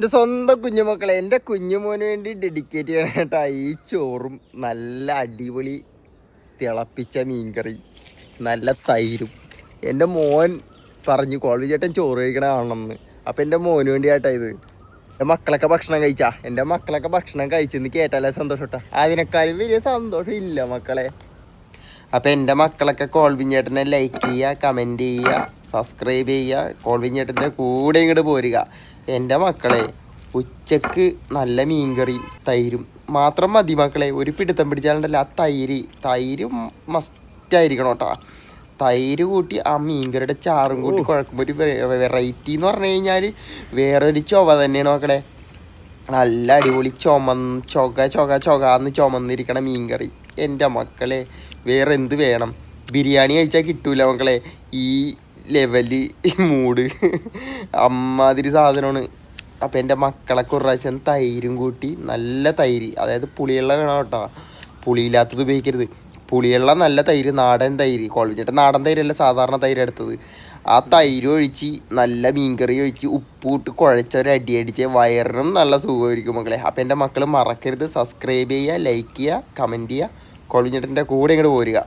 എൻ്റെ സ്വന്തം കുഞ്ഞുമക്കളെ, എൻ്റെ കുഞ്ഞുമോന് വേണ്ടി ഡെഡിക്കേറ്റ് ചെയ്യണം കേട്ടാ ഈ ചോറും നല്ല അടിപൊളി തിളപ്പിച്ച മീൻകറി, നല്ല തൈരും. എൻ്റെ മോൻ പറഞ്ഞു കോളി ചേട്ടൻ ചോറ് കഴിക്കണ കാണണമെന്ന്. അപ്പം എൻ്റെ മോന് വേണ്ടി ആട്ടാ ഇത്. എൻ്റെ മക്കളൊക്കെ ഭക്ഷണം കഴിച്ചാ? എൻ്റെ മക്കളൊക്കെ ഭക്ഷണം കഴിച്ചെന്ന് കേട്ടാലേ സന്തോഷം കേട്ടാ. അതിനേക്കാളും വലിയ സന്തോഷം ഇല്ല മക്കളെ. അപ്പം എൻ്റെ മക്കളൊക്കെ കോൾവിൻ ചേട്ടനെ ലൈക്ക് ചെയ്യുക, കമൻറ്റ് ചെയ്യുക, സബ്സ്ക്രൈബ് ചെയ്യുക, കോൾവിൻ ചേട്ടൻ്റെ കൂടെ ഇങ്ങോട്ട് പോരുക. എൻ്റെ മക്കളെ, ഉച്ചക്ക് നല്ല മീൻകറിയും തൈരും മാത്രം മതി മക്കളെ. ഒരു പിടുത്തം പിടിച്ചാലുണ്ടല്ലോ ആ തൈര് മസ്റ്റായിരിക്കണം കേട്ടോ. തൈര് കൂട്ടി ആ മീൻകറിയുടെ ചാറും കൂട്ടി കുഴക്കുമ്പോൾ ഒരു വെറൈറ്റി എന്ന് പറഞ്ഞു കഴിഞ്ഞാൽ വേറൊരു ചൊവ തന്നെയാണ് മക്കളെ. നല്ല അടിപൊളി ചൊകാന്ന് ചുമന്നിരിക്കണ മീൻകറി. എൻ്റെ മക്കളെ, വേറെ എന്ത് വേണം? ബിരിയാണി കഴിച്ചാൽ കിട്ടൂല മക്കളെ ഈ ലെവല് മൂഡ്. അമ്മാതിരി സാധനമാണ്. അപ്പം എൻ്റെ മക്കളൊക്കെ ഒരു പ്രാവശ്യം തൈരും കൂട്ടി, നല്ല തൈര്, അതായത് പുളിയുള്ള വേണം കേട്ടോ, പുളിയില്ലാത്തത് ഉപയോഗിക്കരുത്. പുളിയുള്ള നല്ല തൈര്, നാടൻ തൈര്. കോളേജിട്ട് നാടൻ തൈരല്ല, സാധാരണ തൈര് എടുത്തത്. ആ തൈര് ഒഴിച്ച് നല്ല മീൻകറി ഒഴിച്ച് ഉപ്പ് ഇട്ട് കുഴച്ചൊരടി അടിച്ച് വയറിനും നല്ല സുഖമായിരിക്കും മക്കളെ. അപ്പം എൻ്റെ മക്കൾ മറക്കരുത്, സബ്സ്ക്രൈബ് ചെയ്യുക, ലൈക്ക് ചെയ്യുക, കമൻറ്റ് ചെയ്യുക, കോളേജിൻ്റെ കൂടെ ഇങ്ങോട്ട് പോരുക.